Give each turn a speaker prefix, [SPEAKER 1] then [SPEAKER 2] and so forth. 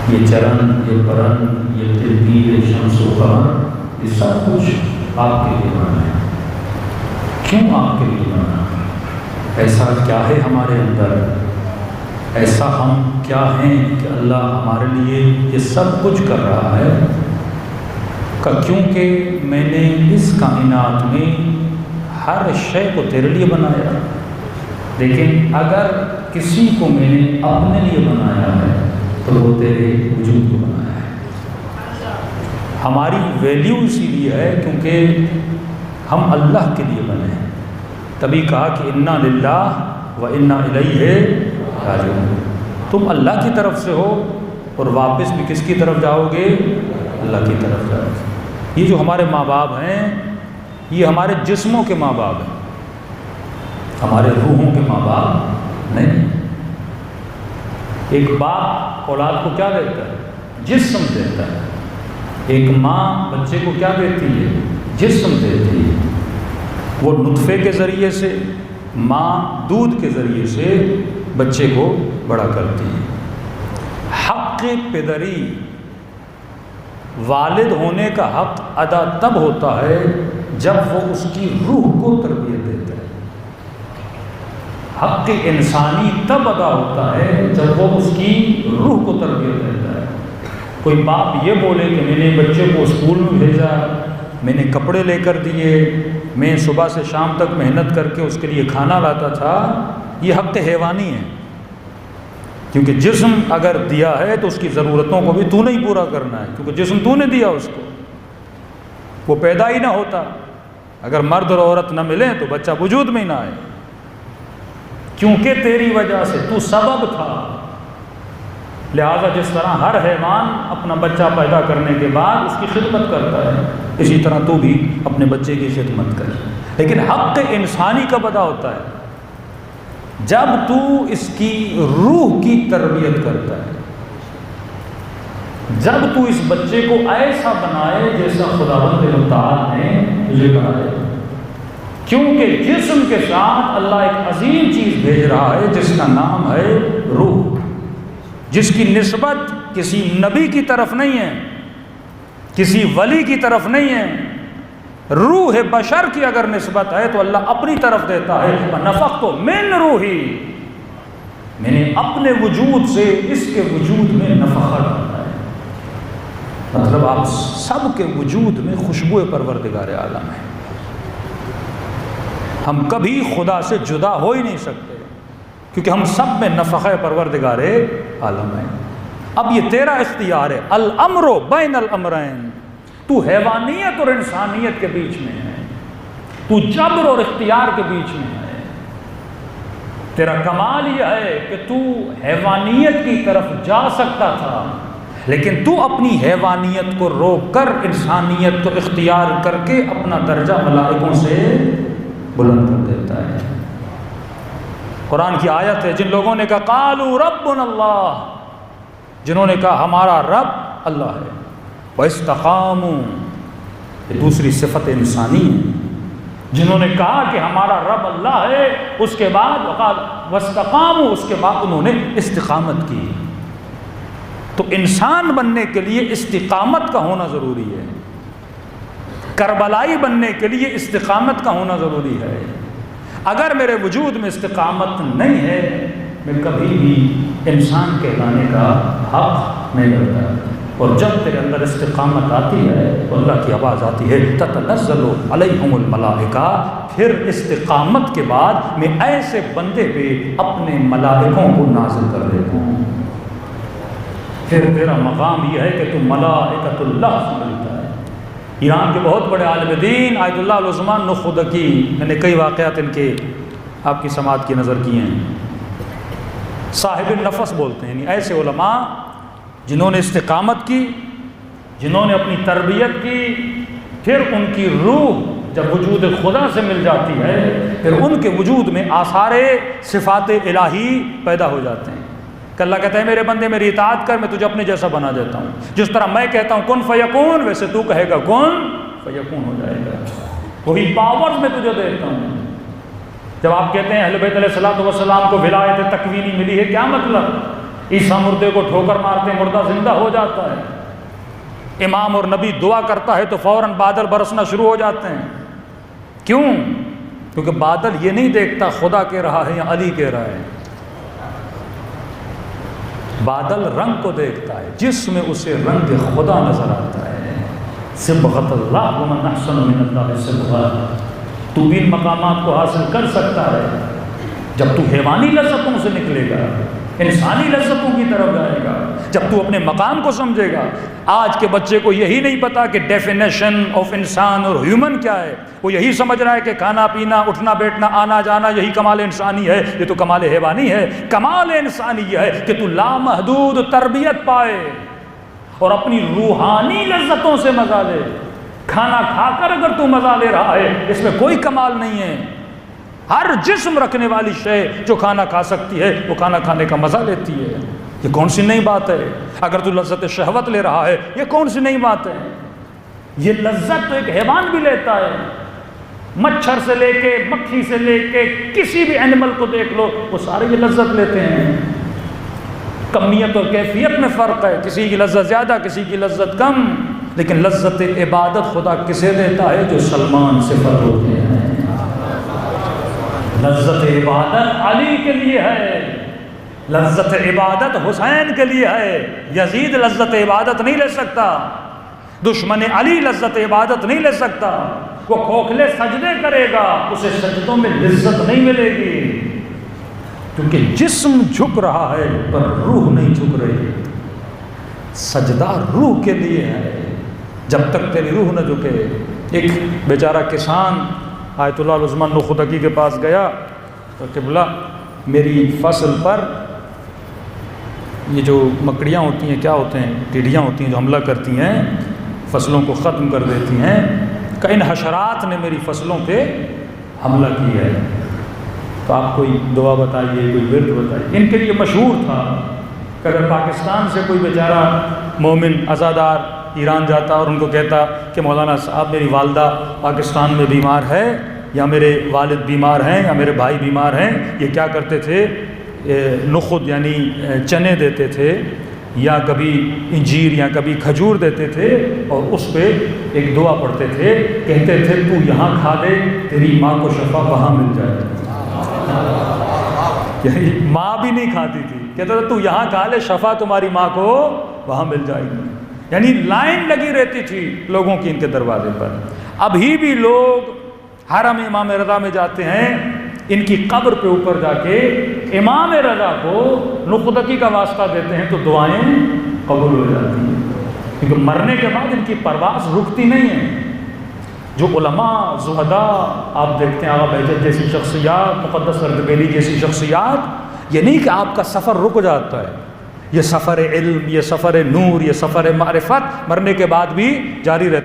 [SPEAKER 1] یہ چرن، یہ پرن، یہ تدبیر شمس و قمر، یہ سب کچھ آپ کے لیے بنا ہے۔ کیوں آپ کے لیے بنا؟ ایسا کیا ہے ہمارے اندر، ایسا ہم کیا ہیں کہ اللہ ہمارے لیے یہ سب کچھ کر رہا ہے؟ کیونکہ میں نے اس کائنات میں ہر شے کو تیرے لیے بنایا، لیکن اگر کسی کو میں نے اپنے لیے بنایا ہے تو وہ تیرے وجود کو بنایا ہے۔ ہماری ویلیو اسی لیے ہے کیونکہ ہم اللہ کے لیے بنے ہیں، تبھی کہا کہ انا للہ و انا الیہ راجعون۔ تم اللہ کی طرف سے ہو اور واپس بھی کس کی طرف جاؤ گے؟ اللہ کی طرف جاؤ گے۔ یہ جو ہمارے ماں باپ ہیں یہ ہمارے جسموں کے ماں باپ ہیں، ہمارے روحوں کے ماں باپ نہیں۔ ایک باپ اولاد کو کیا دیتا ہے؟ جسم دیتا ہے۔ ایک ماں بچے کو کیا دیتی ہے؟ جسم دیتی ہے۔ وہ نطفے کے ذریعے سے، ماں دودھ کے ذریعے سے بچے کو بڑا کرتی ہے۔ حق پدری، والد ہونے کا حق ادا تب ہوتا ہے جب وہ اس کی روح کو تربیت دیتا ہے۔ حق انسانی تب ادا ہوتا ہے جب وہ اس کی روح کو تربیت دیتا ہے۔ کوئی باپ یہ بولے کہ میں نے بچے کو اسکول میں بھیجا، میں نے کپڑے لے کر دیے، میں صبح سے شام تک محنت کر کے اس کے لیے کھانا لاتا تھا، یہ حق حیوانی ہے۔ کیونکہ جسم اگر دیا ہے تو اس کی ضرورتوں کو بھی تو نے ہی پورا کرنا ہے، کیونکہ جسم تو نے دیا اس کو، وہ پیدا ہی نہ ہوتا۔ اگر مرد اور عورت نہ ملیں تو بچہ وجود میں ہی نہ آئے، کیونکہ تیری وجہ سے تو سبب تھا۔ لہذا جس طرح ہر حیوان اپنا بچہ پیدا کرنے کے بعد اس کی خدمت کرتا ہے، اسی طرح تو بھی اپنے بچے کی خدمت کر۔ لیکن حق انسانی کب ادا ہوتا ہے؟ جب تو اس کی روح کی تربیت کرتا ہے، جب تو اس بچے کو ایسا بنائے جیسا خداوند متعال نے تجھے کہا ہے۔ کیونکہ جسم کے ساتھ اللہ ایک عظیم چیز بھیج رہا ہے جس کا نام ہے روح، جس کی نسبت کسی نبی کی طرف نہیں ہے، کسی ولی کی طرف نہیں ہے۔ روح بشر کی اگر نسبت ہے تو اللہ اپنی طرف دیتا ہے، وَنَفَخْتُ مِن روحی، میں نے اپنے وجود سے اس کے وجود میں نفخہ ڈالا ہے۔ مطلب آپ سب کے وجود میں خوشبو پروردگار عالم ہے۔ ہم کبھی خدا سے جدا ہو ہی نہیں سکتے کیونکہ ہم سب میں نفخہ پروردگار عالم ہے۔ اب یہ تیرا اختیار ہے، الامر بین الامرین، تو حیوانیت اور انسانیت کے بیچ میں ہے، تو جبر اور اختیار کے بیچ میں ہے۔ تیرا کمال یہ ہے کہ تو حیوانیت کی طرف جا سکتا تھا، لیکن تو اپنی حیوانیت کو روک کر انسانیت کو اختیار کر کے اپنا درجہ ملائکوں سے بلند کر دیتا ہے۔ قرآن کی آیت ہے، جن لوگوں نے کہا قالوا ربنا اللہ، جنہوں نے کہا ہمارا رب اللہ ہے، وَاسْتَقَامُوا، یہ دوسری صفت انسانی ہے۔ جنہوں نے کہا کہ ہمارا رب اللہ ہے، اس کے بعد وَاسْتَقَامُوا، اس کے بعد انہوں نے استقامت کی۔ تو انسان بننے کے لیے استقامت کا ہونا ضروری ہے، کربلائی بننے کے لیے استقامت کا ہونا ضروری ہے۔ اگر میرے وجود میں استقامت نہیں ہے، میں کبھی بھی انسان کہلانے کا حق نہیں رکھتا۔ اور جب تیرے اندر استقامت آتی ہے تو اللہ کی آواز آتی ہے تتنزل علیہم الملائکہ، پھر استقامت کے بعد میں ایسے بندے پہ اپنے ملائکوں کو نازل کر دیتا ہوں۔ پھر تیرا مقام یہ ہے کہ تو ملائکۃ اللہ سے ملتا ہے۔ ایران کے بہت بڑے عالم دین آیت اللہ العظمان نخودکی، میں نے کئی واقعات ان کے آپ کی سماعت کی نظر کیے ہیں، صاحب النفس بولتے ہیں، یعنی ایسے علماء جنہوں نے استقامت کی، جنہوں نے اپنی تربیت کی، پھر ان کی روح جب وجود خدا سے مل جاتی ہے پھر ان کے وجود میں آثار صفات الہی پیدا ہو جاتے ہیں کہ اللہ کہتا ہے میرے بندے میری اطاعت کر، میں تجھے اپنے جیسا بنا دیتا ہوں۔ جس طرح میں کہتا ہوں کن فیکون، ویسے تو کہے گا کن فیکون ہو جائے گا۔ وہی پاور میں تجھے دیتا ہوں۔ جب آپ کہتے ہیں اہل بیت علیہ الصلوۃ والسلام کو ولایت تکوینی ملی ہے، کیا مطلب؟ عیسیٰ مردے کو ٹھوکر مارتے ہیں، مردہ زندہ ہو جاتا ہے۔ امام اور نبی دعا کرتا ہے تو فوراً بادل برسنا شروع ہو جاتے ہیں۔ کیوں؟ کیونکہ بادل یہ نہیں دیکھتا خدا کہہ رہا ہے یا علی کہہ رہا ہے، بادل رنگ کو دیکھتا ہے، جس میں اسے رنگ خدا نظر آتا ہے۔ صبغۃ اللہ ومن احسن من اللہ صبغۃ۔ تو بھی ان مقامات کو حاصل کر سکتا ہے جب تو حیوانی لذتوں سے نکلے گا، انسانی لذتوں کی طرف جائے گا، جب تو اپنے مقام کو سمجھے گا۔ آج کے بچے کو یہی نہیں پتا کہ ڈیفینیشن آف انسان اور ہیومن کیا ہے، وہ یہی سمجھ رہا ہے کہ کھانا پینا، اٹھنا بیٹھنا، آنا جانا یہی کمال انسانی ہے۔ یہ تو کمال حیوانی ہے۔ کمال انسانی یہ ہے کہ تو لامحدود تربیت پائے اور اپنی روحانی لذتوں سے مزہ لے۔ کھانا کھا کر اگر تو مزہ لے رہا ہے، اس میں کوئی کمال نہیں ہے۔ ہر جسم رکھنے والی شے جو کھانا کھا سکتی ہے وہ کھانا کھانے کا مزہ لیتی ہے۔ یہ کون سی نئی بات ہے؟ اگر تو لذت شہوت لے رہا ہے، یہ کون سی نئی بات ہے؟ یہ لذت تو ایک حیوان بھی لیتا ہے۔ مچھر سے لے کے، مکھی سے لے کے، کسی بھی اینیمل کو دیکھ لو، وہ سارے یہ لذت لیتے ہیں۔ کمیت اور کیفیت میں فرق ہے، کسی کی لذت زیادہ، کسی کی لذت کم، لیکن لذت عبادت خدا کسے دیتا ہے؟ جو سلمان صفت ہوتے ہیں۔ لذت عبادت علی کے لیے ہے، لذت عبادت حسین کے لیے ہے۔ یزید لذت عبادت نہیں لے سکتا، دشمن علی لذت عبادت نہیں لے سکتا۔ وہ کھوکھلے سجدے کرے گا، اسے سجدوں میں لذت نہیں ملے گی، کیونکہ جسم جھک رہا ہے پر روح نہیں جھک رہی۔ سجدہ روح کے لیے ہے، جب تک تیری روح نہ جھکے۔ ایک بیچارہ کسان آیت اللہ العظمہ نخودگی کے پاس گیا تو قبلہ میری فصل پر یہ جو مکڑیاں ہوتی ہیں، کیا ہوتے ہیں، ٹڈیاں ہوتی ہیں جو حملہ کرتی ہیں، فصلوں کو ختم کر دیتی ہیں، کہ ان حشرات نے میری فصلوں پہ حملہ کیا ہے، تو آپ کوئی دعا بتائیے، کوئی ورد بتائیے۔ ان کے لیے مشہور تھا کہ اگر پاکستان سے کوئی بیچارہ مومن عزادار ایران جاتا اور ان کو کہتا کہ مولانا صاحب میری والدہ پاکستان میں بیمار ہے، یا میرے والد بیمار ہیں، یا میرے بھائی بیمار ہیں، یہ کیا کرتے تھے؟ نخود یعنی چنے دیتے تھے، یا کبھی انجیر یا کبھی کھجور دیتے تھے، اور اس پہ ایک دعا پڑھتے تھے، کہتے تھے تو یہاں کھا لے، تیری ماں کو شفا وہاں مل جائے۔ یعنی ماں بھی نہیں کھاتی تھی، کہتا تھا تو یہاں کھا لے، شفا تمہاری ماں کو وہاں مل جائے گی۔ یعنی لائن لگی رہتی تھی لوگوں کی ان کے دروازے پر۔ ابھی بھی لوگ حرم امام رضا میں جاتے ہیں، ان کی قبر پہ اوپر جا کے امام رضا کو نخودگی کا واسطہ دیتے ہیں تو دعائیں قبول ہو جاتی ہیں، کیونکہ مرنے کے بعد ان کی پرواز رکتی نہیں ہے۔ جو علماء، زہداء آپ دیکھتے ہیں، آغا بہجت جیسی شخصیات، مقدس اردبیلی جیسی شخصیات، یہ نہیں کہ آپ کا سفر رک جاتا ہے، یہ سفر علم، یہ سفر نور، یہ سفر معرفت مرنے کے بعد بھی جاری رہتا ہے۔